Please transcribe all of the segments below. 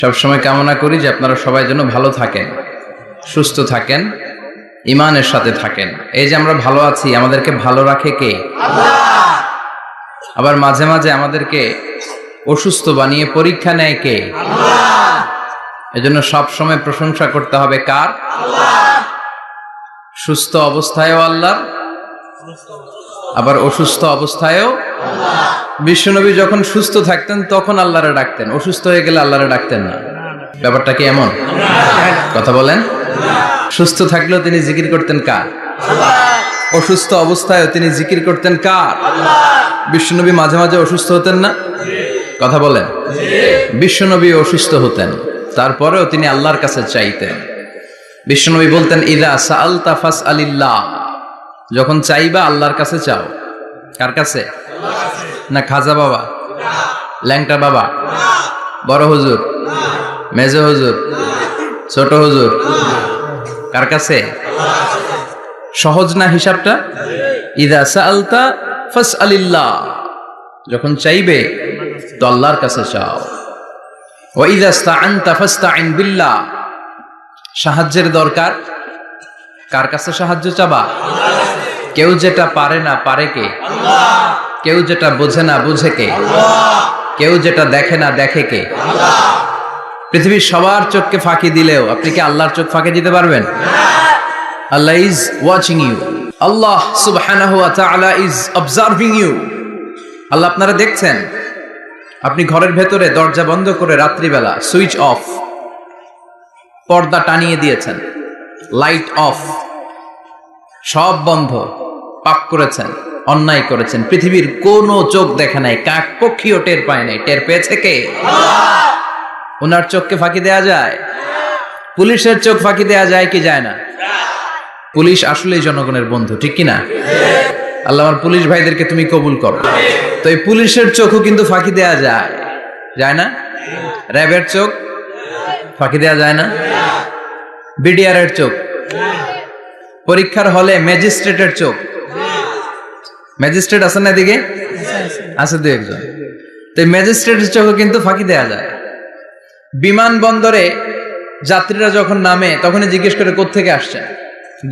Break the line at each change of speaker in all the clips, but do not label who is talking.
সবসময় কামনা করি যে আপনারা সবাই যেন ভালো থাকেন, সুস্থ থাকেন, ঈমানের সাথে থাকেন। এই যে আমরা ভালো আছি, আমাদেরকে ভালো রাখে কে? আল্লাহ। আবার মাঝে মাঝে আমাদেরকে অসুস্থ বানিয়ে পরীক্ষা নেয় কে? আল্লাহ। এজন্য সব সময় প্রশংসা করতে হবে কার? আল্লাহ। সুস্থ অবস্থায়ও আল্লাহ, আবার অসুস্থ অবস্থায়ও আল্লাহ। বিশ্বনবী যখন সুস্থ থাকতেন তখন আল্লাহরে ডাকতেন, অসুস্থ হয়ে গেলে আল্লাহরে ডাকতেন না। ব্যাপারটা কি এমন? কথা বলেন। সুস্থ থাকলেও তিনি জিকির করতেন কার? আল্লাহ। অসুস্থ অবস্থায়ও তিনি জিকির করতেন কার? আল্লাহ। বিশ্বনবী মাঝে মাঝে অসুস্থ হতেন না? কথা বলেন। বিশ্বনবী অসুস্থ হতেন, তারপরেও তিনি আল্লাহর কাছে চাইতেন। বিশ্বনবী বলতেন, ইযা সাআলতা ফাসআলিল্লাহ, যখন চাইবা আল্লাহর কাছে চাও। কার কাছে? না খাজা বাবা, ল্যাংটা বাবা, বড় হুজুর, মেজ হুজুর, ছোট হুজুর? কার কাছে? সহজ না হিসাবটা? ইযা সাআলতা ফাসআলিল্লাহ, যখন চাইবে তো আল্লাহর কাছে চাও। ওয়া ইযা ইসতাআনতা ফাসতাইন বিল্লাহ, সাহায্যের দরকার কার কাছে সাহায্য চাবা? কেউ যেটা পারে না পারে কে? আল্লাহ। কেউ যেটা বোঝে না বুঝে কে? আল্লাহ। কেউ যেটা দেখে না দেখে কে? আল্লাহ। পৃথিবীর সবার চোখকে ফাঁকি দিলেও আপনি কি আল্লাহর চোখ ফাঁকি দিতে পারবেন? আল্লাহ ইজ ওয়াচিং ইউ, আল্লাহ সুবহানাহু ওয়া তাআলা ইজ অবজার্ভিং ইউ। আল্লাহ আপনারা দেখছেন। আপনি ঘরের ভেতরে দরজা বন্ধ করে রাত্রিবেলা সুইচ অফ, পর্দা টানিয়ে দিয়েছেন, লাইট অফ, সব বন্ধ, পাপ করেছেন, অন্যায় করেছেন, পৃথিবীর কোনো চোখ দেখে নাই, কাক পক্ষীও টের পায় নাই। টের পেয়েছে কে? আল্লাহ। ওনার চোখকে ফাঁকি দেয়া যায়? পুলিশের চোখ ফাঁকি দেয়া যায় কি যায় না? পুলিশ আসলেই জনগণের বন্ধু, ঠিক কি না? আল্লাহ আমার পুলিশ ভাইদেরকে তুমি কবুল করো। তো এই পুলিশের চোখও কিন্তু ফাঁকি দেয়া যায়, যায় না? র্যাবের চোখ ফাঁকি দেয়া যায় না? বিডিআরের চোখ, পরীক্ষার হলে ম্যাজিস্ট্রেটের চোখ, ম্যাজিস্ট্রেট আছেন না এদিকে? আছে দু একজন। তো ম্যাজিস্ট্রেটের চোখও কিন্তু ফাঁকি দেয়া যায়। বিমানবন্দরে যাত্রীরা যখন নামে তখনই জিজ্ঞেস করে কোত্থেকে আসছেন,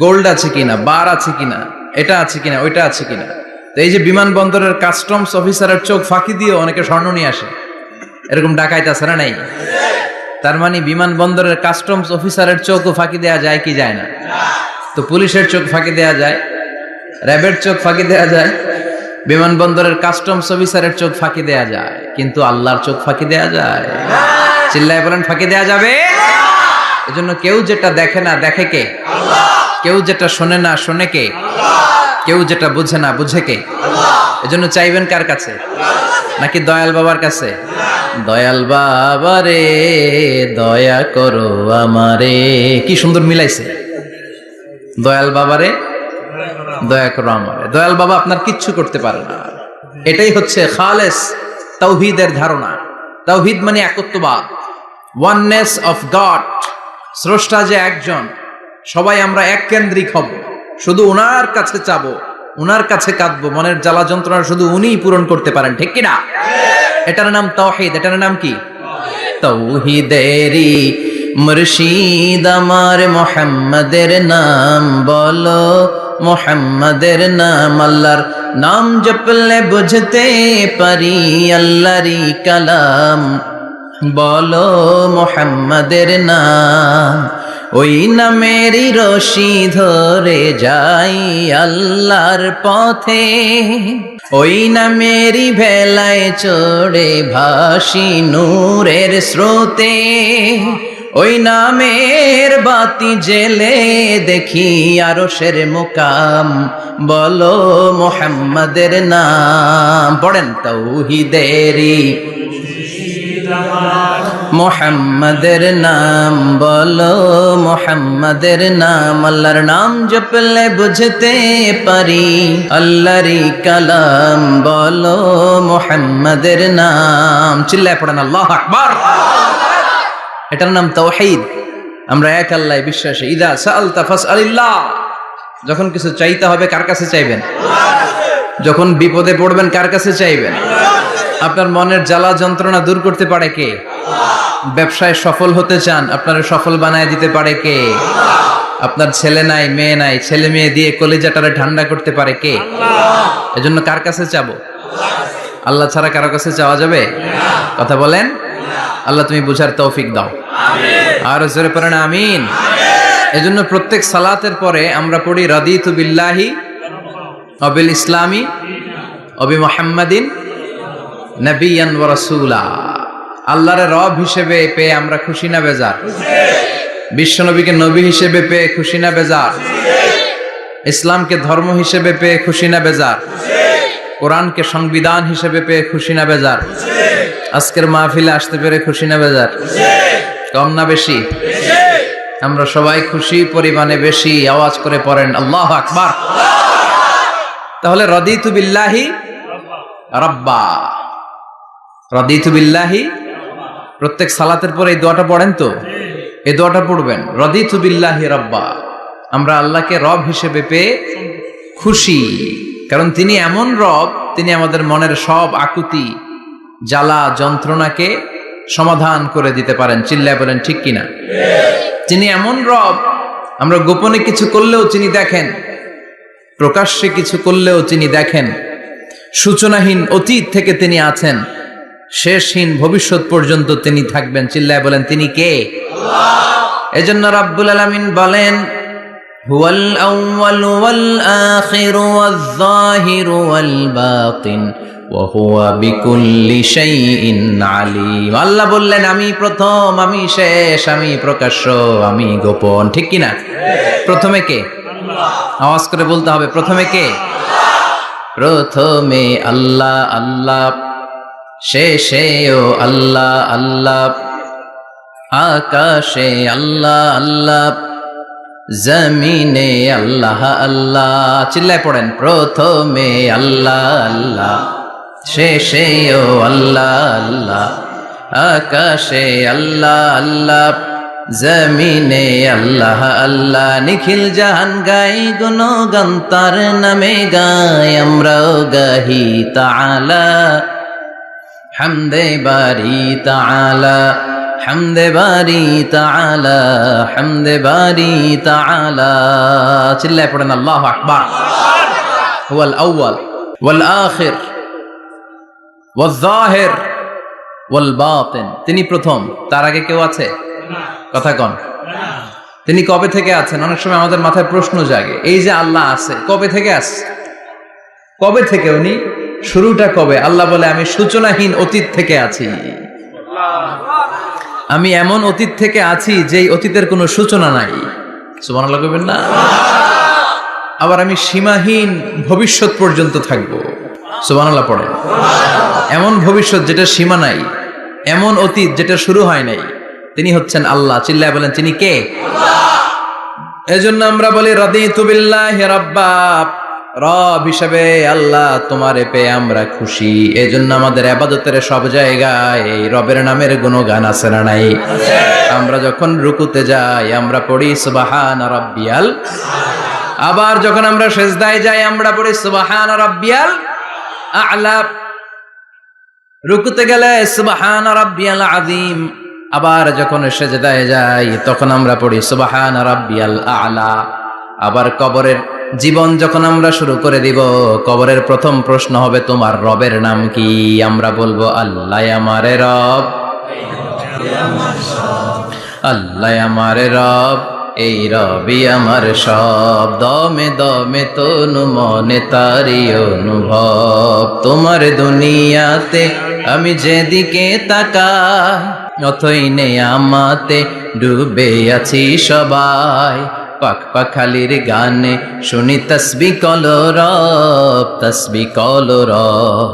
গোল্ড আছে কিনা, বার আছে কিনা, এটা আছে কিনা, ওইটা আছে কিনা। তো এই যে বিমানবন্দরের কাস্টমস অফিসারের চোখ ফাঁকি দিয়ে অনেকে স্বর্ণ নিয়ে আসে, এরকম ডাকাইত আছে না নাই? তার মানে বিমানবন্দরের কাস্টমস অফিসারের চোখও ফাঁকি দেয়া যায় কি যায় না? তো পুলিশের চোখ ফাঁকি দেয়া যায়, র্যাবের চোখ ফাঁকি দেয়া যায়, বিমানবন্দরের কাস্টমস অফিসারের চোখ ফাঁকি দেয়া যায়, কিন্তু আল্লাহর চোখ ফাঁকি দেয়া যায়? চিল্লায় বলেন ফাঁকি দেয়া যাবে? এজন্য কেউ যেটা দেখে না দেখে কে? আল্লাহ। কেউ যেটা শোনে না শোনে কে? আল্লাহ। কেউ যেটা বুঝে না বুঝে কে? আল্লাহ। এজন্য চাইবেন কার কাছে? নাকি দয়াল বাবার কাছে? দয়াল বাবা রে দয়া করো আমারে। কি সুন্দর মিলাইছে, দয়াল বাবারে দয়া করো আমারে। দয়াল বাবা আপনার কিচ্ছু করতে পারে না। এটাই হচ্ছে খালেস তাওহীদের ধারণা। তাওহীদ মানে একত্ববাদ, ওয়াননেস অফ গড। স্রষ্টা যে একজন, সবাই আমরা এক কেন্দ্রিক হব, শুধু ওনার কাছে চাবো, ওনার কাছে কাঁদবো, মনের জ্বালা যন্ত্রণা শুধু উনিই পূরণ করতে পারেন, ঠিক কিনা? এটার নাম তাওহীদ। এটার নাম কি? তাওহীদেরই মুর্শিদ আমার মুহাম্মাদের নাম বলো, মুহাম্মাদের নাম। আল্লাহর নাম জপলে বুঝতে পারি আল্লাহরই কালাম, বলো মুহাম্মাদের নাম। ওই নামেরই রশি ধরে যাই আল্লাহর পথে, ওই নামেরই ভেলায় চড়ে ভাসি নূরের স্রোতে, ওই নামের বাতি জেলে দেখি আরশের মুকাম, বলো মুহাম্মাদের নাম। পড়েন তাওহীদেরই মুহাম্মাদের নাম বলো, মুহাম্মাদের নাম। আল্লাহর নাম জপলে বুঝতে পারি আল্লাহরই কালাম, বলো মুহাম্মাদের নাম। চিল্লায় পড়েন আল্লাহু আকবার। এটার নাম তাওহীদ। আমরা এক আল্লাহয় বিশ্বাসী। ইযা সাআলতা ফাসআলিল্লাহ, যখন কিছু চাইতে হবে কার কাছে চাইবেন? যখন বিপদে পড়বেন কার কাছে চাইবেন? আপনার মনের জ্বালা যন্ত্রণা দূর করতে পারে কে? আল্লাহ। ব্যবসায় সফল হতে চান, আপনারা সফল বানায় দিতে পারে কে? আপনার ছেলে নাই, মেয়ে নাই, ছেলে মেয়ে দিয়ে কলিজাটারে ঠান্ডা করতে পারে কে? এজন্য কার কাছে চাবো? আল্লাহ ছাড়া কারো কাছে চাওয়া যাবে? কথা বলেন। আল্লাহ তুমি বুঝার তৌফিক দাও, আর জোরে পড়েন আমিন। এজন্য প্রত্যেক সালাতের পরে আমরা পড়ি রাদিতু বিল্লাহি ওয়া বিল ইসলামি ওয়া বি মুহাম্মাদিন নবিয়ান ওয়া রাসূলা। আল্লাহর রব হিসেবে পেয়ে আমরা খুশি না বেজার? বিশ্বনবীকে নবী হিসেবে পেয়ে খুশি না বেজার? ইসলামকে ধর্ম হিসেবে পেয়ে খুশি না বেজার? কোরআনকে সংবিধান হিসেবে পেয়ে খুশি না বেজার? আজকের মাহফিলে আসতে পেরে খুশি না বেজার? কম না বেশি? আমরা সবাই খুশি, পরিমাণে বেশি। আওয়াজ করে পড়েন আল্লাহু আকবার। তাহলে রাদিতু বিল্লাহি রাব্বা, রাদিতু বিল্লাহি। প্রত্যেক সালাতের পরে এই দোয়াটা পড়েন তো? এই দোয়াটা পড়বেন, রাদিতু বিল্লাহি রাব্বা। আমরা আল্লাহকে রব হিসেবে পেয়ে খুশি, কারণ তিনি এমন রব, তিনি আমাদের মনের সব আকুতি, জ্বালা, যন্ত্রণাকে সমাধান করে দিতে পারেন। চিল্লায় বলেন ঠিক কিনা? তিনি এমন রব, আমরা গোপনে কিছু করলেও তিনি দেখেন, প্রকাশ্যে কিছু করলেও তিনি দেখেন। সূচনাহীন অতীত থেকে তিনি আছেন, শেষহীন ভবিষ্যৎ পর্যন্ত তিনি থাকবেন। চিল্লায় বলেন তিনি কে? এজন্য রাব্বুল আলামিন বলেন, হুয়াল আউয়ালু ওয়াল আখিরু ওয়াজ যাহিরু ওয়াল বাতিন ওয়া হুয়া বিকুল্লি শাইইন আলিম। আল্লাহ বললেন আমি প্রথম, আমি শেষ, আমি প্রকাশ্য, আমি গোপন। ঠিক কি না? প্রথমে কে? আওয়াজ করে বলতে হবে, প্রথমে কে? প্রথমে আল্লাহ আল্লাহ, শেষেও আল্লাহ আল্লাহ, আকাশে আল্লাহ আল্লাহ, জমিনে আল্লাহ আল্লাহ। চিল্লায় পড়েন, প্রথমে আল্লাহ আল্লাহ, শেষেও আল্লাহ আল্লাহ, আকাশে আল্লাহ আল্লাহ, জমিনে আল্লাহ আল্লাহ। নিখিল জাহান গাই গুণগান তার নামে গাই, আমরাও গাহি তাআলা হামদে বারি তাআলা, হামদে বারি তাআলা, হামদে বারি তাআলা। চিল্লায় পড়েন আল্লাহু আকবার। হুয়াল আউয়াল ওয়াল আখির ওয়াজ যাহির ওয়াল বাতিন। তিনি প্রথম, তার আগে কেউ আছে? কথা কন। তিনি কবে থেকে আছেন? অনেক সময় আমাদের মাথায় প্রশ্ন জাগে, এই যে আল্লাহ আছে, কবে থেকে আছে? কবে থেকে? উনি শুরুটা কবে? আল্লাহ বলে আমি সূচনাহীন অতীত থেকে আছি। আমি এমন অতীত থেকে আছি যেই অতীতের কোনো সূচনা নাই। সুবহানাল্লাহ কইবেন না? আবার আমি সীমাহীন ভবিষ্যৎ পর্যন্ত থাকবো। সুবহানাল্লাহ পড়েন। এমন ভবিষ্যৎ যেটা সীমা নাই, এমন অতীত যেটা শুরু হয় নাই, তিনি হচ্ছেন আল্লাহ। চিল্লায় বলেন তিনি কে? এজন্য আমরা বলি রাদিতু বিল্লাহি রাব্বা, রব হিসেবে আল্লাহ তোমারে পেয়ে আমরা খুশি। এজন্য আমাদের ইবাদতের সব জায়গায় এই রবের নামের গুণগান আছে না নাই? আমরা যখন রুকুতে যাই আমরা পড়ি সুবহান রাব্বিয়াল, আবার যখন আমরা সিজদায় যাই আমরা পড়ি সুবহান রাব্বিয়াল আ'লা। রুকুতে গেলে সুবহান রাব্বিয়াল আযীম, আবার যখন সিজদায় যাই তখন আমরা পড়ি সুবহান রাব্বিয়াল আ'লা। আবার কবরের জীবন যখন আমরা শুরু করে দিব, কবরের প্রথম প্রশ্ন হবে তোমার রবের নাম কি? আমরা বলবো আল্লাহ আমারে রব, আল্লাহ আমারে রব, এই রবি আমার সব। দমে দমে তনু মনে তারি অনুভব, তোমার দুনিয়াতে আমি যেদিকে তাকাই অথই নেয়ামতে ডুবে আছি সবাই। পাক পাখালির গানে শুনি তসবিহ কলো রব, তসবিহ কলো রব,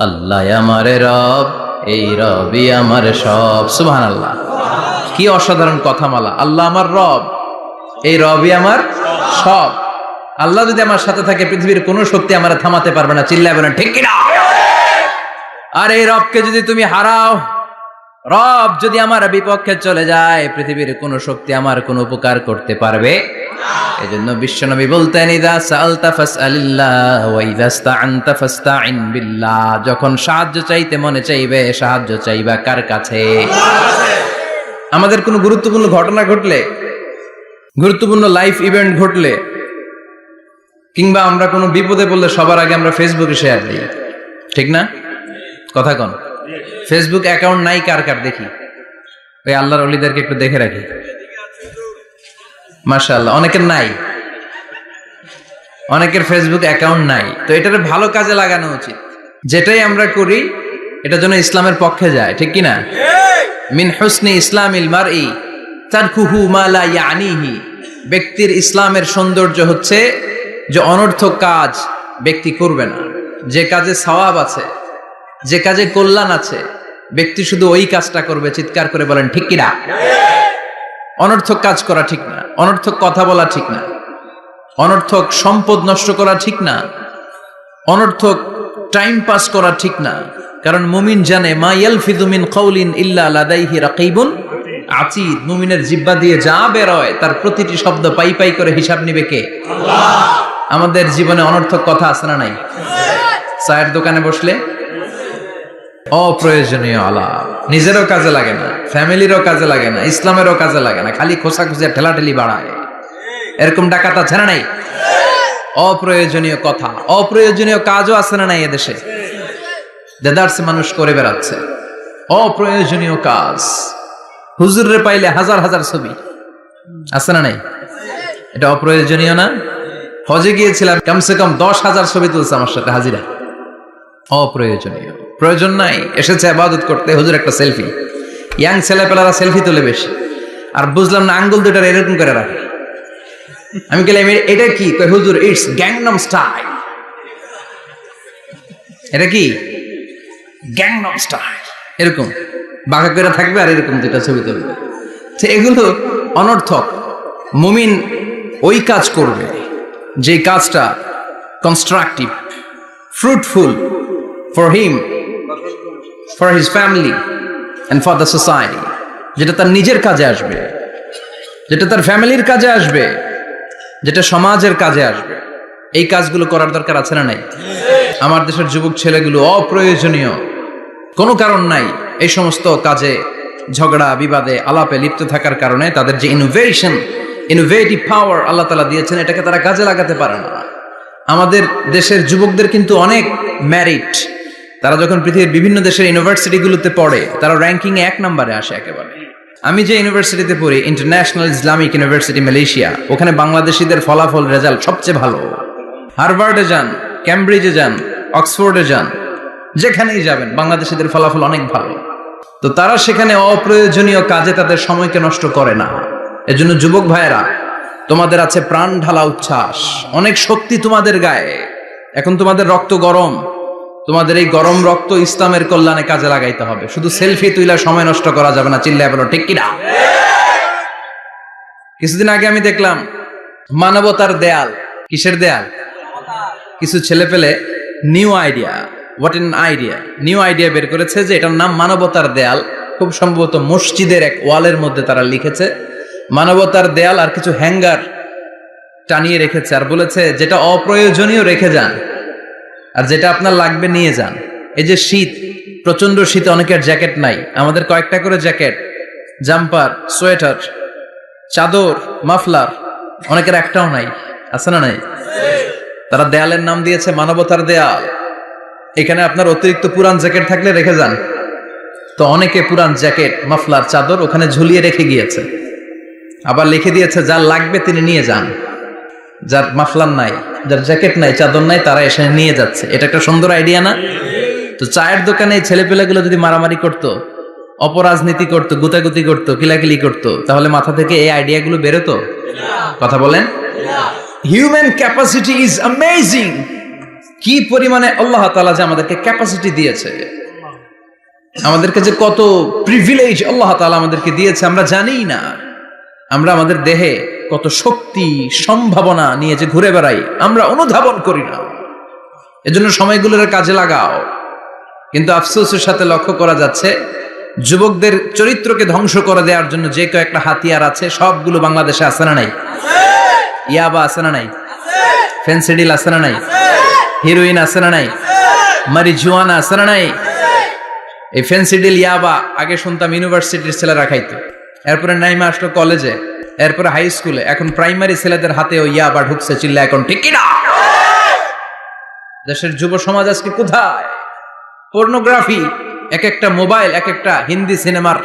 আল্লাহ আমার রব, এই রবি আমার সব। সুবহানাল্লাহ, কি অসাধারণ কথামালা। আল্লাহ আমার রব, এই রবি আমার সব। আল্লাহ যদি আমার সাথে থাকে পৃথিবীর কোনো শক্তি আমার থামাতে পারবে না। চিল্লায় বলেন ঠিক কিনা? আর এই রবকে যদি তুমি হারাও, রব যদি আমার বিপক্ষে চলে যায়, পৃথিবীর কোন শক্তি আমার কোন উপকার করতে পারবে? এজন্য বিশ্বনবী বলতেন ইযা সাআলতা ফাসআলিল্লাহ ওয়া ইযা ইসতাআনতা ফাসতাইন বিল্লাহ। যখন সাহায্য চাইতে মনে চাইবে, সাহায্য চাইবা কার কাছে? আমাদের কোনো গুরুত্বপূর্ণ ঘটনা ঘটলে, গুরুত্বপূর্ণ লাইফ ইভেন্ট ঘটলে, কিংবা আমরা কোনো বিপদে পড়লে সবার আগে আমরা ফেসবুকে শেয়ার দিই, ঠিক না? কথা কন। ফেসবুক অ্যাকাউন্ট নাই কার কার দেখি, ওই আল্লাহর ওলিদেরকে একটু দেখে রাখি। মাশাআল্লাহ, অনেকের নাই, অনেকের ফেসবুক অ্যাকাউন্ট নাই। তো এটারে ভালো কাজে লাগানো উচিত। যেটাই আমরা করি এটা যেন ইসলামের পক্ষে যায়, ঠিক কিনা? মিন হুসনি ইসলামিল মারই তারকুহু মা লা ইয়ানিহি। ব্যক্তির ইসলামের সৌন্দর্য হচ্ছে যে অনর্থক কাজ ব্যক্তি করবে না। যে কাজে সওয়াব আছে, যে কাজে কল্যাণ আছে, ব্যক্তি শুধু ওই কাজটা করবে। চিৎকার করে বলেন ঠিক কিনা? অনর্থক কাজ করা ঠিক না, অনর্থক কথা বলা ঠিক না, অনর্থক সম্পদ নষ্ট করা ঠিক না, অনর্থক টাইম পাস করা ঠিক না। কারণ মুমিন জানে মা ইয়ালফিযু মিন কাউলিন ইল্লা লাদাইহি রাকিবুন আতীদ। মুমিনের জিহ্বা দিয়ে যা বের হয় তার প্রতিটি শব্দ পাই পাই করে হিসাব নিবে কে? আল্লাহ। আমাদের জীবনে অনর্থক কথা আছে না নাই? চায়ের দোকানে বসলে অপ্রয়োজনীয় আলাপ, নিজেরও কাজে লাগে না, ফ্যামিলিরও কাজে লাগে না, ইসলামেরও কাজে লাগে না, খালি খোঁচাখুচি ঠেলাঠেলি বাড়ায়। এরকম ডাকাত আছে না নাই? অপ্রয়োজনীয় কথা, অপ্রয়োজনীয় কাজও আছে না নাই এদেশে? দেদারসে মানুষ করে বেড়াচ্ছে অপ্রয়োজনীয় কাজ। হুজুররে পাইলে হাজার হাজার ছবি আছে না নাই? এটা অপ্রয়োজনীয় না? হজে গিয়েছিলাম, কমসে কম 10,000 ছবি তুলছে আমার সাথে হাজিরা। অপ্রয়োজনীয়, প্রয়োজন নাই। এসেছে ইবাদত করতে, হুজুর একটা সেলফি। ইয়াং ছেলেপেলারা সেলফি তোলে বেশি। আর বুঝলাম না, আঙ্গুল দুইটা এরকম করে রাখে। আমি বললাম এটা কি? কয় হুজুর ইটস গ্যাংনাম স্টাইল। এটা কি? Gangnam style. এরকম বাঁকা করে থাকবে আর এরকম দুইটা ছবি তুলবে। তো এগুলো অনর্থক। মুমিন ওই কাজ করবে যে কাজটা constructive, fruitful for him, for his family and for the society, যেটা তার নিজের কাজে আসবে, যেটা তার ফ্যামিলির কাজে আসবে, যেটা সমাজের কাজে আসবে। এই কাজগুলো করার দরকার আছে না নাই? আমার দেশের যুবক ছেলেগুলো অপ্রয়োজনীয় কোনো কারণ নাই এই সমস্ত কাজে ঝগড়া বিবাদে আলাপে লিপ্ত থাকার কারণে তাদের যে ইনোভেটিভ পাওয়ার আল্লাহ তাআলা দিয়েছেন এটাকে তারা কাজে লাগাতে পারে না। আমাদের দেশের যুবকদের কিন্তু অনেক ম্যারিট। তারা যখন পৃথিবীর বিভিন্ন দেশের ইউনিভার্সিটিগুলোতে পড়ে তারা র্যাঙ্কিং 1 নম্বরে আসে একেবারে। আমি যে ইউনিভার্সিটিতে পড়ি, ইন্টারন্যাশনাল ইসলামিক ইউনিভার্সিটি মালয়েশিয়া, ওখানে বাংলাদেশিদের ফলাফল রেজাল্ট সবচেয়ে ভালো। হার্ভার্ডে যান, ক্যামব্রিজে যান, অক্সফোর্ডে যান, যেখানেই যাবেন বাংলাদেশিদের ফলাফল অনেক ভালো। তো তারা সেখানে অপ্রয়োজনীয় কাজে তাদের সময়কে নষ্ট করে না। এজন্য যুবক ভাইয়েরা, তোমাদের আছে প্রাণ ঢালা উচ্ছ্বাস, অনেক শক্তি তোমাদের গায়ে। এখন তোমাদের রক্ত গরম, তোমাদের এই গরম রক্ত ইসলামের কল্যাণে কাজে লাগাইতে হবে। শুধু সেলফি তুইলা সময় নষ্ট করা যাবে না। চিল্লায় বলো ঠিক কিনা? কিছুদিন আগে আমি দেখলাম মানবতার দেয়াল। কিসের দেয়াল? কিছু ছেলে পেলে new idea, what an idea, new idea বের করেছে যে এটার নাম মানবতার দেয়াল। খুব সম্ভবত মসজিদের এক ওয়ালের মধ্যে তারা লিখেছে মানবতার দেয়াল, আর কিছু হ্যাঙ্গার টানিয়ে রেখেছে, আর বলেছে যেটা অপ্রয়োজনীয় রেখে যান, আর যেটা আপনার লাগবে নিয়ে যান। এই যে শীত, প্রচন্ড শীতে অনেকের জ্যাকেট নাই, আমাদের কয়েকটা করে জ্যাকেট, জাম্পার, সোয়েটার, চাদর, মাফলার, অনেকের একটাও নাই। আছে না নাই? তারা দেয়ালের নাম দিয়েছে মানবতার দেয়াল। এখানে আপনার অতিরিক্ত পুরান জ্যাকেট থাকলে রেখে যান। তো অনেকে পুরান জ্যাকেট, মাফলার, চাদর ওখানে ঝুলিয়ে রেখে গিয়েছে। আবার লিখে দিয়েছে যার লাগবে তিনি নিয়ে যান। যার মাফলার নাই, যার জ্যাকেট নাই, চাদর নাই, তারা এসে নিয়ে যাচ্ছে। এটা একটা সুন্দর আইডিয়া না? তো চায়ের দোকানে ছেলেপেলেগুলো যদি মারামারি করতো, অপরাজনীতি করতো, গুতাগুতি করতো, কিলাকিলি করতো, তাহলে মাথা থেকে এই আইডিয়াগুলো বেরোতো? কথা বলেন। Human capacity is amazing. কি পরিমাণে আল্লাহ তাআলা যে আমাদেরকে ক্যাপাসিটি দিয়েছে, আমাদেরকে যে কত প্রিভিলেজ আল্লাহ তাআলা আমাদেরকে দিয়েছে আমরা জানি না। আমরা আমাদের দেহে কত শক্তি, সম্ভাবনা নিয়ে যে ঘুরে বেড়াই আমরা অনুধাবন করি না। এজন্য সময়গুলোর কাজে লাগাও। কিন্তু আফসোসের সাথে লক্ষ্য করা যাচ্ছে যুবকদের চরিত্রকে ধ্বংস করে দেওয়ার জন্য যে কয়েকটা হাতিয়ার আছে সবগুলো বাংলাদেশে আছে না নাই? ইয়াবা আছে না নাই? ফেন্সিডিল আছে না নাই? হিরোইন আছে না নাই? মারিজুয়ানা আছে না নাই? এই ফেন্সিডিল, ইয়াবা আগে শুনতাম ইউনিভার্সিটির ছেলেরা খাইতো। এরপরে নাইমা আসলো কলেজে, এরপরে হাই স্কুলে, এখন প্রাইমারি ছেলেদের হাতেও ইয়াবা ঢুকছে, চিল্লা এখন ঠিক কিনা? দেশের যুব সমাজ আজকে কোথায়? পর্নোগ্রাফি, এক একটা মোবাইল এক একটা হিন্দি সিনেমার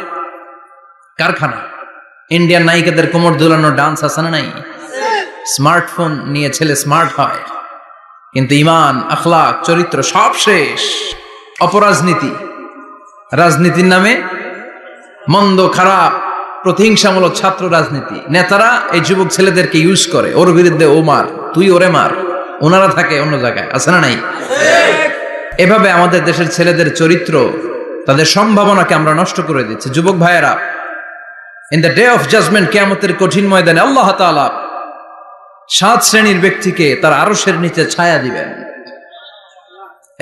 কারখানা। ইন্ডিয়ান নায়িকাদের কোমর দুলানো ডান্স আছে না নাই? স্মার্টফোন নিয়ে ছেলে স্মার্ট হয়, কিন্তু ইমান, আখলাক, চরিত্র সব শেষ। অপরাজনীতি, রাজনীতির নামে মন্দ খারাপ প্রতিহিংসামূলক ছাত্র রাজনীতি, নেতারা এই যুবক ছেলেদেরকে ইউজ করে, ওর বিরুদ্ধে ও মার, তুই ওরে মার, ওনারা থাকে অন্য জায়গায়, আছে না নাই? এভাবে আমাদের দেশের ছেলেদের চরিত্র, তাদের সম্ভাবনাকে আমরা নষ্ট করে দিচ্ছি। যুবক ভাইয়েরা, in the day of judgement, কিয়ামতের কঠিন ময়দানে আল্লাহ তাআলা 7 শ্রেণীর ব্যক্তিকে তার আরশের নিচে ছায়া দিবেন।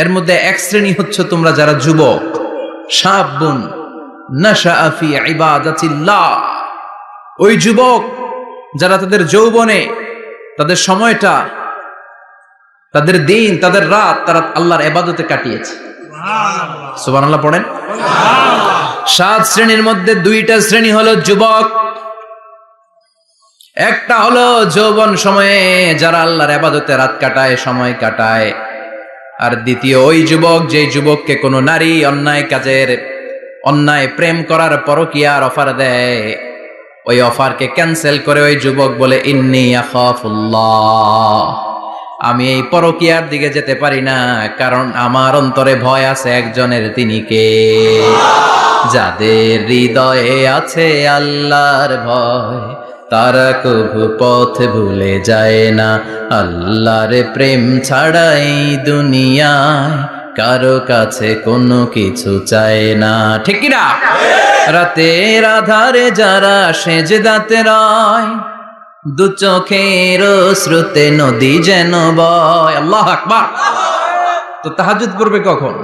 এর মধ্যে এক শ্রেণী হচ্ছে তোমরা যারা যুবক, শাবুন নাশাআ ফি ইবাদাতিল্লাহ, ওই যুবক যারা তাদের যৌবনে, তাদের সময়টা, তাদের দিন, তাদের রাত তারা আল্লাহর ইবাদতে কাটিয়েছে। সুবহানাল্লাহ পড়েন। 7 শ্রেণীর মধ্যে 2টা শ্রেণী হলো যুবক। একটা হলো যৌবন সময়ে যারা আল্লাহর ইবাদতে রাত কাটায়, সময় কাটায়। আর দ্বিতীয় ওই যুবক, যে যুবককে কোনো নারী অন্যায় কাজের, অন্যায় প্রেম করার পরকীয়ার অফার দেয়, ওই অফারকে ক্যান্সেল করে ওই যুবক বলে ইন্নী আখাফুল্লাহ, আমি এই পরকীয়ার দিকে যেতে পারি না, কারণ আমার অন্তরে ভয় আছে একজনের, তিনি কে? যাদের হৃদয়ে আছে আল্লাহর ভয়, তারা কভু পথ ভুলে যায় না। আল্লাহর প্রেম ছাড়া এই দুনিয়ায় কারো কাছে কোনো কিছু চায় না, ঠিক কি না? রাতের আধারে যারা সেজদাতে রয়, দু চোখের স্রোতে নদী যেন বয়। আল্লাহু আকবার। তো তাহাজ্জুদ পড়বে কখন?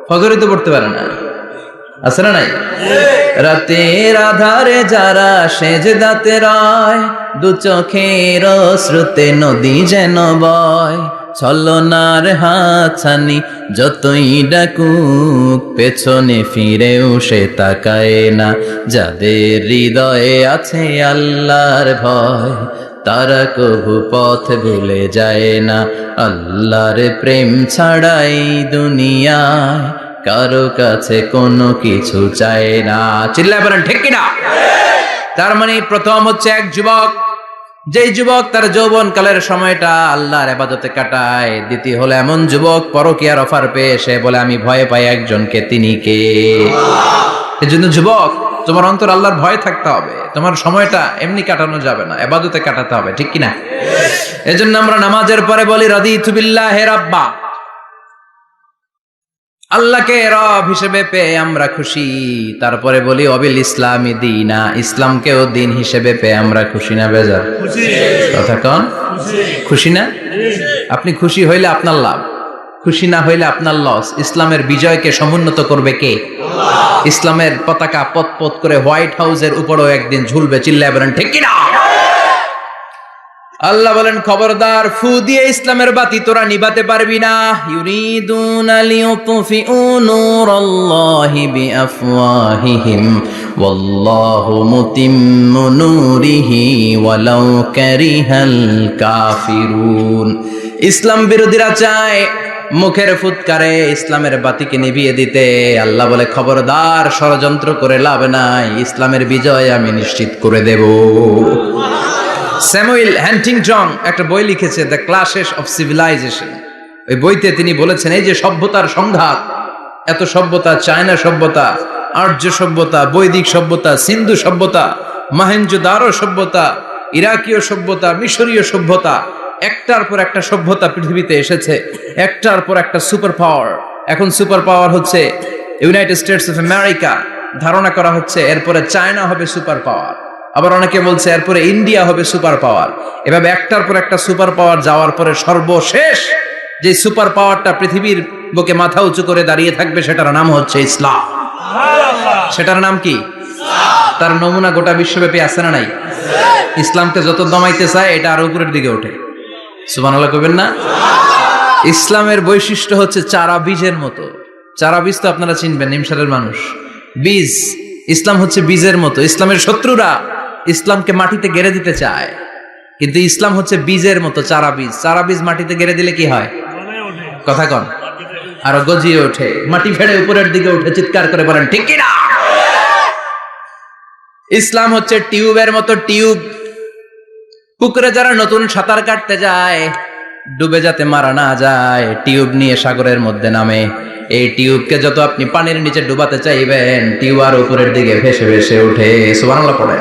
ফজরে তো পড়তে পারে না, আছে না নাই? রাতের আধারে যারা সেজদাতে রয়, দু চোখের স্রোতে নদী যেন বয়। ছলনার হাতছানি যতই ডাকুক, পেছনে ফিরেও সে তাকায় না। যাদের হৃদয়ে আছে আল্লাহর ভয়, তারা কভু পথ ভুলে যায় না। আল্লাহর প্রেম ছাড়াই দুনিয়ায় কারো কাছে কোনো কিছু চায় না। চিল্লায় বলেন ঠিক কিনা? তার মানে প্রথম হচ্ছে এক যুবক, যেই যুবক তার যৌবন কালের সময়টা আল্লাহর ইবাদতে কাটায়। দ্বিতীয় হলো এমন যুবক পরকীয়ার অফার পেয়ে সে বলে আমি ভয় পাই একজনকে, তিনি কে? এজন্য যুবক, তোমার অন্তর আল্লাহর ভয় থাকতে হবে। তোমার সময়টা এমনি কাটানো যাবে না, ইবাদতে কাটাতে হবে, ঠিক কিনা? এজন্য আমরা নামাজের পরে বলি রাদিতু বিল্লাহি রাব্বা, আল্লাহকে রব হিসেবে পেয়ে আমরা খুশি। তারপরে বলি অবিল ইসলামি দিনা, ইসলামকেও দিন হিসেবে পেয়ে আমরা খুশি না বেজার? কথা কন, খুশি না? আপনি খুশি হইলে আপনার লাভ, খুশি না হইলে আপনার লস। ইসলামের বিজয়কে সমুন্নত করবে কে? ইসলামের পতাকা পথ পথ করে হোয়াইট হাউসের উপরেও একদিন ঝুলবে। চিল্লায় বলেন ঠিক কিনা? আল্লাহ বলেন খবরদার, ফু দিয়ে ইসলামের বাতি তোরা নিভাতে পারবি না। ইউরিদুনা লিয়ুতফিউ নূরাল্লাহি বিআফওয়াহিহিম ওয়াল্লাহু মুতিম্মু নূরিহি ওয়ালাউ কারিহাল কাফিরুন। ইসলাম বিরোধীরা চায় মুখের ফুৎকারে ইসলামের বাতিকে নিভিয়ে দিতে। আল্লাহ বলে খবরদার, ষড়যন্ত্র করে লাভ নাই, ইসলামের বিজয় আমি নিশ্চিত করে দেব। স্যামুয়েল হ্যান্টিংটন একটা বই লিখেছে, দ্য ক্লাশেস অফ সিভিলাইজেশন। ওই বইতে তিনি বলেছেন এই যে সভ্যতার সংঘাত, এত সভ্যতা, চায়না সভ্যতা, আর্য সভ্যতা, বৈদিক সভ্যতা, সিন্ধু সভ্যতা, মহেঞ্জোদারো সভ্যতা, ইরাকীয় সভ্যতা, মিশরীয় সভ্যতা, একটার পর একটা সভ্যতা পৃথিবীতে এসেছে, একটার পর একটা সুপার পাওয়ার। এখন সুপার পাওয়ার হচ্ছে ইউনাইটেড স্টেটস অফ আমেরিকা, ধারণা করা হচ্ছে এরপরে চায়না হবে সুপার পাওয়ার, আবার অনেকে বলছে এরপরে ইন্ডিয়া হবে সুপার পাওয়ার। এভাবে একটার পর একটা সুপার পাওয়ার যাওয়ার পরে সর্বশেষ যে সুপার পাওয়ারটা পৃথিবীর বুকে মাথা উঁচু করে দাঁড়িয়ে থাকবে সেটার নাম হচ্ছে ইসলাম। সেটার নাম কি? তার নমুনা গোটা বিশ্বব্যাপী আছে না নাই? ইসলামকে যত দমাইতে চায় এটা আরো উপরের দিকে ওঠে। সুবহানাল্লাহ কইবেন না? ইসলামের বৈশিষ্ট্য হচ্ছে চারা বীজের মতো। চারা বীজ তো আপনারা চিনবেন, নিমসারের মানুষ। বীজ ইসলাম হচ্ছে বীজের মতো। ইসলামের শত্রুরা ইসলামকে মাটিতে গেড়ে দিতে চায়, কিন্তু ইসলাম হচ্ছে বীজের মতো, চারা বীজ। চারা বীজ মাটিতে গেড়ে দিলে কি হয়? কথা কন, আরো গজিয়ে ওঠে, মাটি ফেড়ে উপরের দিকে উঠে চিৎকার করে বলেন ঠিক কি না? ইসলাম হচ্ছে টিউবের মতো। টিউব, পুকুরে যারা নতুন সাঁতার কাটতে যায়, ডুবে যাতে মারা না যায়, টিউব নিয়ে সাগরের মধ্যে নামে। এই টিউবকে যত আপনি পানির নিচে ডুবাতে চাইবেন, টিউব আর উপরের দিকে ভেসে ভেসে উঠে। সুবহানাল্লাহ পড়ে।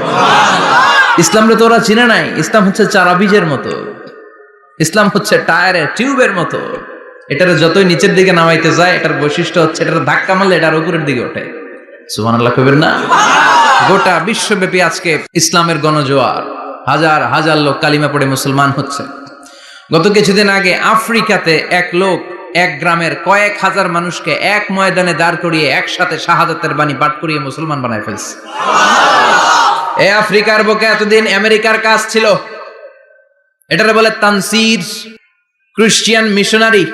ইসলামকে তো ওরা চিনে নাই। ইসলাম হচ্ছে চারা বীজের মতো। ইসলাম হচ্ছে টায়ারের টিউবের মতো। এটার যতই নিচের দিকে নামাইতে যায়, এটার বৈশিষ্ট্য হচ্ছে এটার ধাক্কা মারলে এটার উপরের দিকে ওঠে। সুবহানাল্লাহ কইবেন না? গোটা বিশ্বব্যাপী আজকে ইসলামের গণজোয়ার, হাজার হাজার লোক কালিমা পড়ে মুসলমান হচ্ছে। গত কিছুদিন আগে আফ্রিকাতে এক লোক এক গ্রামের কয়েক হাজার মানুষকে এক ময়দানে দাঁড় করিয়ে একসাথে শাহাদাতের বাণী পাঠ করিয়ে মুসলমান বানায় ফেলছে। এই আফ্রিকার বুকে এতদিন আমেরিকার কাজ ছিল, এটারে বলে Tansir, Christian missionary.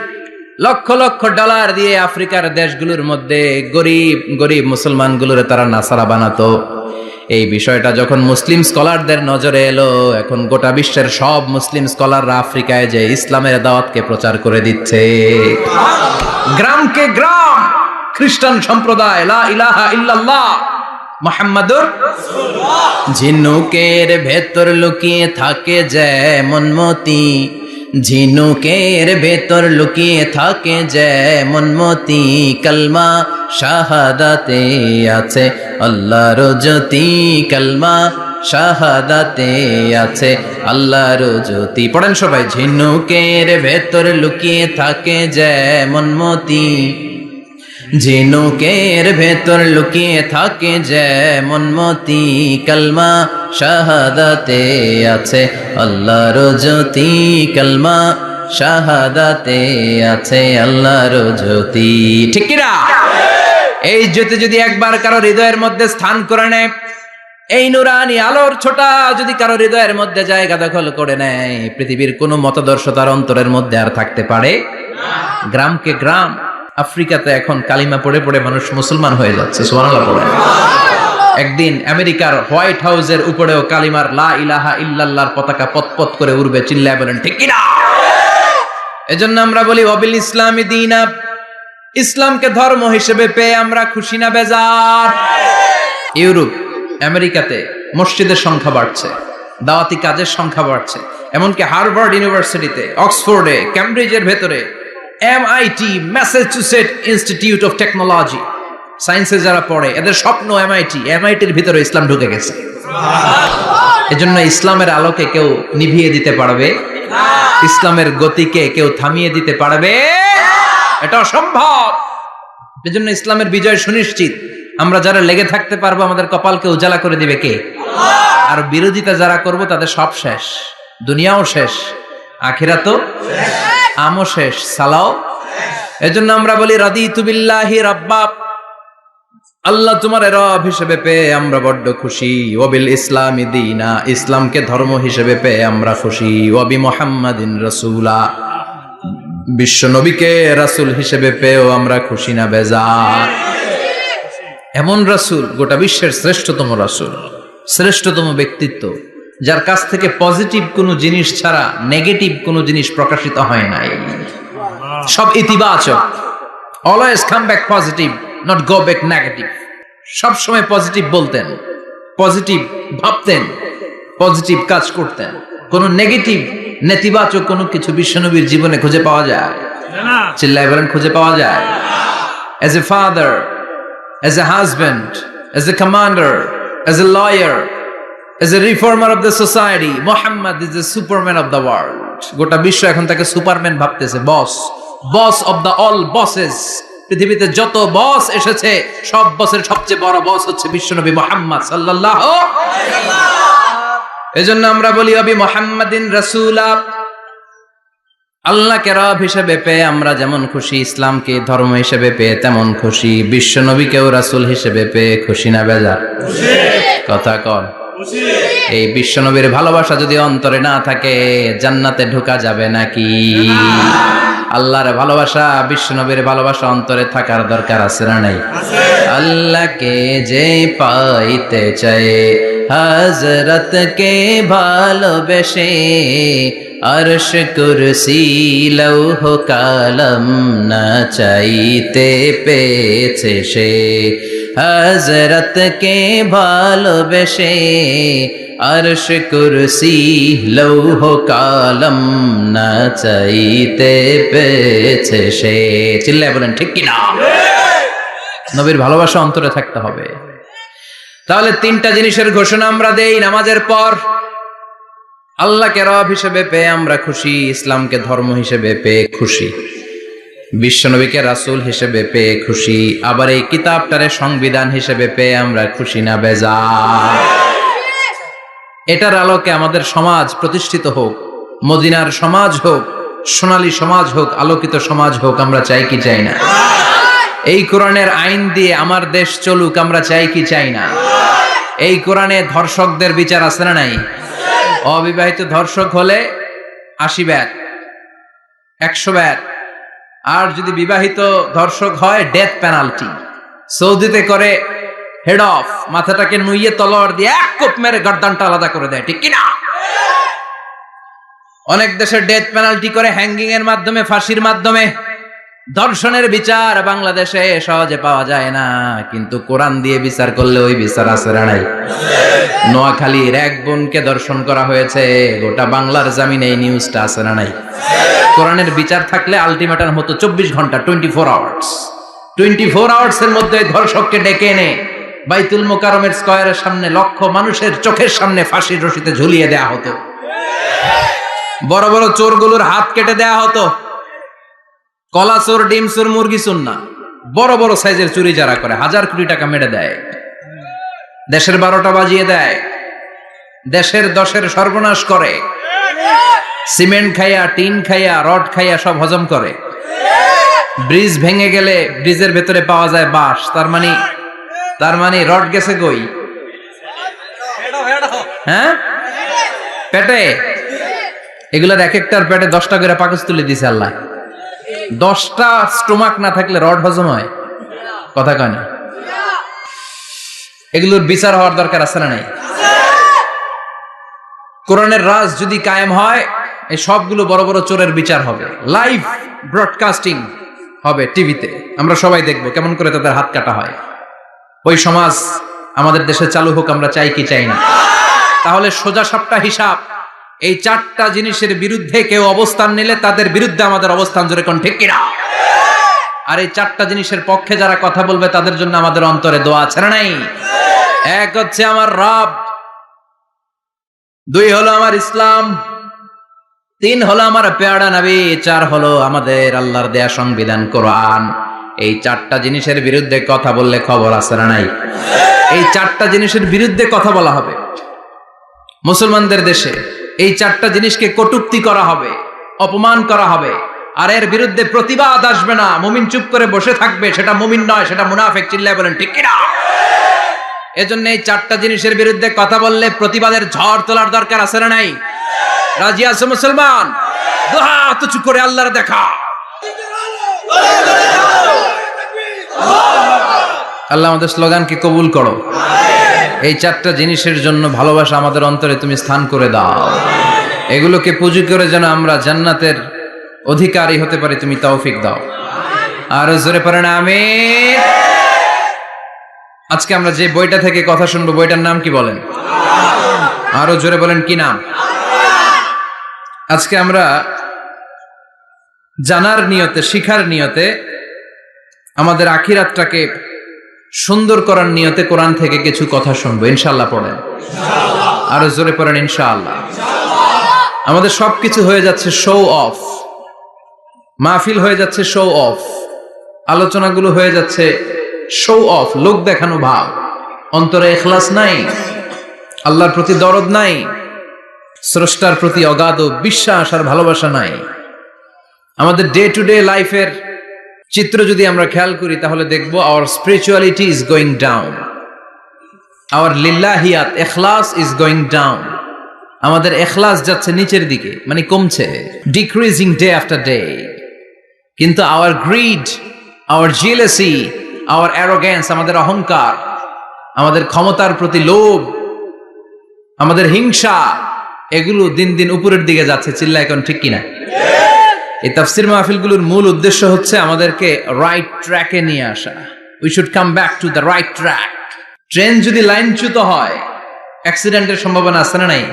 Lakh lakh dollar দিয়ে আফ্রিকার দেশগুলোর মধ্যে গরিব গরিব মুসলমানগুলোর তারা নাসারা বানাতো। এই বিষয়টা যখন মুসলিম স্কলারদের নজরে এলো, এখন গোটা বিশ্বের সব মুসলিম স্কলাররা আফ্রিকায় যে ইসলামের দাওয়াতকে প্রচার করে দিচ্ছে। গ্রামকে গ্রাম খ্রিস্টান সম্প্রদায় লা ইলাহা ইল্লাল্লাহ মুহাম্মাদুর রাসূলুল্লাহ। ঝিনুকের ভেতর লুকিয়ে থাকে যেমন মতি, ঝিনুকের ভেতর লুকিয়ে থাকে যেমন মতি, কালমা শাহাদাতে আছে আল্লাহর জ্যোতি, কালমা শাহাদাতে আছে আল্লাহর জ্যোতি। পড়েন সবাই। ঝিনুকের ভেতর লুকিয়ে থাকে যেমন মতি, ঝিনুকের ভেতর লুকিয়ে থাকে যেমন মতি, কালমা শাহাদাতে আছে আল্লাহর জ্যোতি, কালমা শাহাদাতে আছে আল্লাহর জ্যোতি। ঠিক কি না? এই জ্যোতি যদি একবার কারো হৃদয়ের মধ্যে স্থান করে নেয়, এই নুরানি আলোর ছোটা যদি কারো হৃদয়ের মধ্যে জায়গা দখল করে নেয়, পৃথিবীর কোনো মতাদর্শ তার অন্তরের মধ্যে আর থাকতে পারে না। গ্রামকে গ্রাম আফ্রিকাতে এখন কালিমা পড়ে পড়ে মানুষ মুসলমান হয়ে যাচ্ছে। সুবহানাল্লাহ পড়ে। একদিন আমেরিকার হোয়াইট হাউসের উপরেও কালিমার লা ইলাহা ইল্লাল্লাহর পতাকা পতপত করে উড়বে। চিল্লায় বলেন ঠিক কি না? এজন্য আমরা বলি ওয়াবিল ইসলামি দীনা, ইসলামকে ধর্ম হিসেবে পেয়ে আমরা খুশি না বেজার? ইউরোপ আমেরিকাতে মসজিদের সংখ্যা বাড়ছে, দাওয়াতি কাজের সংখ্যা বাড়ছে। এমনকি হার্ভার্ড ইউনিভার্সিটিতে, অক্সফোর্ডে, ক্যামব্রিজের ভেতরে, MIT, Massachusetts institute of technology, সায়েন্সে যারা পড়ে এদের স্বপ্ন এমআইটির ভিতরে ইসলাম ঢুকে গেছে। এজন্য ইসলামের আলোকে কেউ নিভিয়ে দিতে পারবে না, ইসলামের গতিকে কেউ থামিয়ে দিতে পারবে, এটা অসম্ভব। এজন্য ইসলামের বিজয় সুনিশ্চিত। আমরা যারা লেগে থাকতে পারবো, আমাদের কপালকে উজালা করে দিবে কে? আল্লাহ। আর বিরোধিতা যারা করব তাদের সব শেষ, দুনিয়াও শেষ, আখিরাতও শেষ, আমও শেষ, সালাও শেষ। এজন্য আমরা বলি রাদিতু বিল্লাহি রাব্বা, আল্লাহ তোমার রব হিসেবে পেয়ে আমরা বড্ড খুশি। ওয়াবিল ইসলামি দীনা, ইসলামকে ধর্ম হিসেবে পেয়ে আমরা খুশি। ওয়াবি মুহাম্মাদিন রাসূলা, বিশ্ব নবীকে রাসূল হিসেবে পেয়েও আমরা খুশি না বেজার? এমন রাসূল, গোটা বিশ্বের শ্রেষ্ঠতম রাসূল, শ্রেষ্ঠতম ব্যক্তিত্ব, যার কাছ থেকে পজিটিভ কোনো জিনিস ছাড়া নেগেটিভ কোনো জিনিস প্রকাশিত হয় নাই। সব ইতিবাচক, always come back positive, not go back negative. সব সময় পজিটিভ বলতেন, পজিটিভ ভাবতেন, পজিটিভ কাজ করতেন। কোনো নেগেটিভ, নেতিবাচক কোনো কিছু বিশ্বনবীর জীবনে খুঁজে পাওয়া যায় না? চিল্লায় বলেন খুঁজে পাওয়া যায়? As a father, as a husband, as a commander, as a lawyer, as a reformer of the society, Muhammad is the superman of the world. গোটা বিশ্ব এখন তাকে সুপারম্যান ভাবতেছে, বস অফ দ্য অল বসেস। পৃথিবীতে যত বস এসেছে সব বসের সবচেয়ে বড় বস হচ্ছে বিশ্বনবী মুহাম্মদ সাল্লাল্লাহু আলাইহি ওয়াসাল্লাম। এজন্য আমরা বলি আবি মুহাম্মাদিন রাসূলা, আল্লাহকে রব হিসেবে পেয়ে আমরা যেমন খুশি, ইসলামকে ধর্ম হিসেবে পেয়ে তেমন খুশি। বিশ্বনবীকেও রাসূল হিসেবে পেয়ে খুশি না বেজার? খুশি। কথা কন। এই বিশ্বনবীর ভালোবাসা যদি অন্তরে না থাকে, জান্নাতে ঢোকা যাবে নাকি? আল্লাহর ভালোবাসা, বিশ্ব নবীর ভালোবাসা অন্তরে থাকার দরকার আছে না নাই? আল্লাহকে যে পাইতে চায় হযরতকে ভালোবেসে, আরশ কুরসি লৌহ কালাম না চাইতে পেয়েছে সে। হযরতকে ভালোবেসে আরশ কুরসি লৌহ কালাম না চাইতে পেয়েছে সে। চিল্লায় বলেন ঠিক কিনা? নবীর ভালোবাসা অন্তরে থাকতে হবে। তাহলে তিনটা জিনিসের ঘোষণা আমরা দেই নামাজের পর। আল্লাহকে রব হিসেবে পেয়ে আমরা খুশি, ইসলামকে ধর্ম হিসেবে পেয়ে খুশি, বিশ্বনবীকে রাসূল হিসেবে পেয়ে খুশি, আবার এই কিতাবটারে সংবিধান হিসেবে পেয়ে আমরা খুশি না বেজার? এটার আলোকে আমাদের সমাজ প্রতিষ্ঠিত হোক, মদিনার সমাজ হোক, সোনালী সমাজ হোক, আলোকিত সমাজ হোক, আমরা চাই কি চাই না? এই কোরআনের আইন দিয়ে আমার দেশ চলুক, আমরা চাই কি চাই না? এই কোরআনে ধর্ষকদের বিচার আছে না নাই? অবিবাহিত ধর্ষক হলে 80 ব্যাট, 100 ব্যাট, আর যদি বিবাহিত ধর্ষক হয় ডেথ পেনাল্টি। সৌদিতে করে হেড অফ, মাথাটাকে নুইয়ে তলোয়ার দিয়ে এক কোপ মেরে গর্দানটা আলাদা করে দেয়, ঠিক কিনা? অনেক দেশে ডেথ পেনাল্টি করে হ্যাঙ্গিং এর মাধ্যমে, ফাঁসির মাধ্যমে। ধর্ষণের বিচার বাংলাদেশে সহজে পাওয়া যায় না, কিন্তু কোরআন দিয়ে বিচার করলে ওই বিচার আছে না নাই? নোয়াখালীর এক বোনকে ধর্ষণ করা হয়েছে, গোটা বাংলার জামিনে এই নিউজটা আছে না নাই? কোরআনের বিচার থাকলে আলটিমেটাম হতো 24 ঘন্টা, 24 আওয়ার্স। 24 আওয়ার্স এর মধ্যে ধর্ষককে ডেকে এনে বাইতুল মোকাররমের স্কয়ারের সামনে লক্ষ মানুষের চোখের সামনে ফাঁসির রশিতে ঝুলিয়ে দেয়া হতো। বড় বড় চোরগুলোর হাত কেটে দেয়া হতো। কলা চোর, ডিম চোর, মুরগি চোর না, বড় বড় সাইজের চুরি যারা করে 1000 কোটি টাকা মেরে দেয়, দেশের 12টা বাজিয়ে দেয়, দেশের 10-এর সর্বনাশ করে, সিমেন্ট খাইয়া, টিন খাইয়া, রড খাইয়া সব হজম করে। ব্রিজ ভেঙে গেলে ব্রিজের ভেতরে পাওয়া যায় বাঁশ, তার মানে রড গেছে কই? হ্যাঁ, পেটে। এগুলোর এক একটার পেটে 10টা করে পাকস তুলে দিছে আল্লাহ। 10টা স্টোমাক না থাকলে রড হজম হয়? কথা কয় না। এগুলোর বিচার হওয়ার দরকার আছে না নাই? কোরআনের রাজ যদি কায়েম হয়, এই সবগুলো বড় বড় চোরের বিচার হবে, লাইভ ব্রডকাস্টিং হবে টিভিতে, আমরা সবাই দেখবো কেমন করে তাদের হাত কাটা হয়। ওই সমাজ আমাদের দেশে চালু হোক, আমরা চাই কি চাই না? তাহলে সোজা সাপটা হিসাব, এই 4টা জিনিসের বিরুদ্ধে কেউ অবস্থান নিলে তাদের বিরুদ্ধে আমাদের অবস্থান, জোরে কোন ঠিক কিনা? আর এই 4টা জিনিসের পক্ষে যারা কথা বলবে তাদের জন্য আমাদের অন্তরে দোয়া আছে না নাই? এক হচ্ছে আমার রব, 2 হলো আমার ইসলাম, 3 হলো আমার পেয়ারা নবী, 4 হলো আমাদের আল্লাহর দেয়া সংবিধান কোরআন। এই 4টা জিনিসের বিরুদ্ধে কথা বললে খবর আছে না নাই? এই 4টা জিনিসের বিরুদ্ধে কথা বলা হবে। মুসলমানদের দেশে এই 4টা জিনিসকে কটূক্তি করা হবে, অপমান করা হবে, আর এর বিরুদ্ধে প্রতিবাদ আসবে না। মুমিন চুপ করে বসে থাকবে, সেটা মুমিন নয়, সেটা মুনাফিক। চিল্লায় বলেন ঠিক কিনা? এজন্য এই 4টা জিনিসের বিরুদ্ধে কথা বললে প্রতিবাদের ঝড় তোলার দরকার আছে না নাই? রাজি আছো মুসলমান? দুই হাত উঁচু করে আল্লাহর দেখা। আল্লাহ আমাদের স্লোগানকে কবুল করো। এই 4টা জিনিসের জন্য ভালোবাসা আমাদের অন্তরে তুমি স্থান করে দাও। এগুলোকে পুঁজি করে যেন আমরা জান্নাতের অধিকারী হতে পারি, তুমি তৌফিক দাও। আর জোরে পড়েন আমিন। আজকে আমরা যে বইটা থেকে কথা শুনবো, বইটার নাম কি বলেন? আরো জোরে বলেন, কি নাম? আজকে আমরা জানার নিয়তে, শিখার নিয়তে, আমাদের আখিরাতটাকে সুন্দর করার নিয়তে কোরআন থেকে কিছু কথা শুনবো, ইনশাআল্লাহ। পড়েন, আরো জোরে পড়েন ইনশাআল্লাহ। আমাদের সবকিছু হয়ে যাচ্ছে শো অফ, মাহফিল হয়ে যাচ্ছে শো অফ, আলোচনাগুলো হয়ে যাচ্ছে শো অফ, লোক দেখানো ভাব। অন্তরে ইখলাস নাই, আল্লাহর প্রতি দরদ নাই, স্রষ্টার প্রতি অগাধ বিশ্বাস আর ভালোবাসা নাই। আমাদের ডে টু ডে লাইফের চিত্র যদি আমরা খেয়াল করি তাহলে দেখবো our spirituality is going down, our লিল্লাহিয়াত, ইখলাস ইজ গোয়িং ডাউন। আমাদের ইখলাস যাচ্ছে নিচের দিকে, মানে কমছে, ডিক্রিজিং ডে আফটার ডে। কিন্তু our greed, our jealousy, our arrogance, আমাদের অহংকার, আমাদের ক্ষমতার প্রতি লোভ, আমাদের হিংসা, এগুলো দিন দিন উপরের দিকে যাচ্ছে। চিল্লা এখন ঠিক কিনা? এই তাফসির মাহফিলগুলোর মূল উদ্দেশ্য হচ্ছে আমাদেরকে রাইট ট্র্যাকে নিয়ে আসা। We should come back to the right track. Train যদি লাইনচ্যুত হয়, অ্যাক্সিডেন্টের সম্ভাবনা আছে না নাই?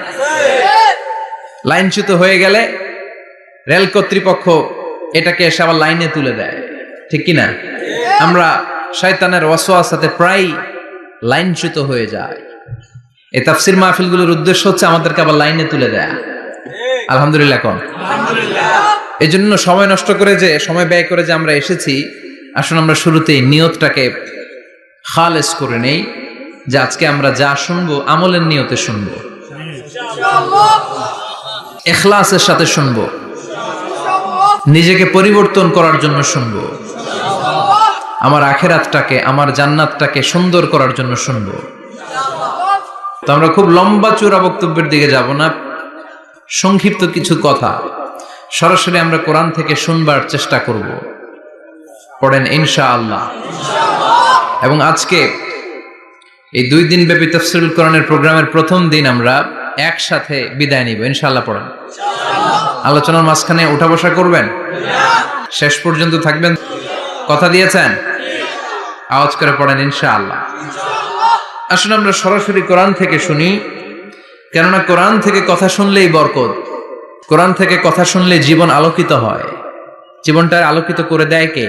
লাইনচ্যুত হয়ে গেলে রেল কর্তৃপক্ষ এটাকে এসে আবার লাইনে তুলে দেয়, ঠিক কিনা? আমরা শয়তানের ওয়াসওয়াসাতে প্রায় লাইনচ্যুত হয়ে যায়। এই তাফসির মাহফিলগুলোর উদ্দেশ্য হচ্ছে আমাদেরকে আবার লাইনে তুলে দেয়া। আলহামদুলিল্লাহ কোন? এই জন্য সময় নষ্ট করে, যে সময় ব্যয় করে যে আমরা এসেছি, আসুন আমরা শুরুতেই নিয়তটাকে খালেস করে নেই, যে আজকে আমরা যা শুনবো আমলের নিয়তে শুনবো, ইখলাসের সাথে শুনবো, নিজেকে পরিবর্তন করার জন্য শুনবো, আমার আখিরাতটাকে, আমার জান্নাতটাকে সুন্দর করার জন্য শুনবো। তো আমরা খুব লম্বা চূড়া বক্তব্যের দিকে যাব না, সংক্ষিপ্ত কিছু কথা সরাসরি আমরা কোরআন থেকে শুনবার চেষ্টা করব। পড়েন ইনশাআল্লাহ। এবং আজকে এই 2 দিন ব্যাপী তাফসীরুল কোরআনের প্রোগ্রামের প্রথম দিন আমরা একসাথে বিদায় নিব ইনশাআল্লাহ। পড়েন। আলোচনার মাঝখানে উঠা বসা করবেন? শেষ পর্যন্ত থাকবেন? কথা দিয়েছেন? আওয়াজ করে পড়েন ইনশাআল্লাহ। আসলে আমরা সরাসরি কোরআন থেকে শুনি, কেননা কোরআন থেকে কথা শুনলেই বরকত। কোরআন থেকে কথা শুনলে জীবন আলোকিত হয়। জীবনটা আলোকিত করে দেয় কে?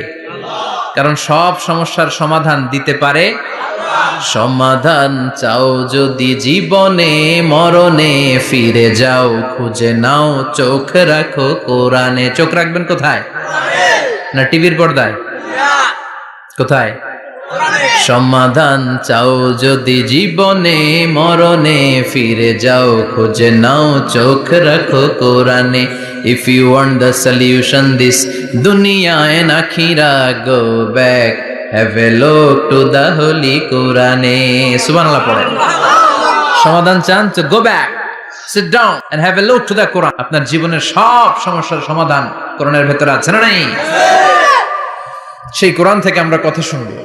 কারণ সব সমস্যার সমাধান দিতে পারে। সমাধান চাও যদি জীবনে, মরণে ফিরে যাও, খুঁজে নাও, চোখ রাখো কোরআনে। চোখ রাখবেন কোথায়? না টিভির পর্দায়? কোথায়? সমাধান চাও যদি জীবনে, মরণে ফিরে যাও, খুঁজে নাও, চোখ রাখো কোরআনে। If you want the solution this dunya and akhira, go back, have a look to the holy Quran. Subhanallah পড়েন। সমাধান চান তো go back, sit down and have a look to the Quran. আপনার জীবনের সব সমস্যার সমাধান কোরআনের ভেতরে আছে না নাই? সেই কোরআন থেকে আমরা কথা শুনবো।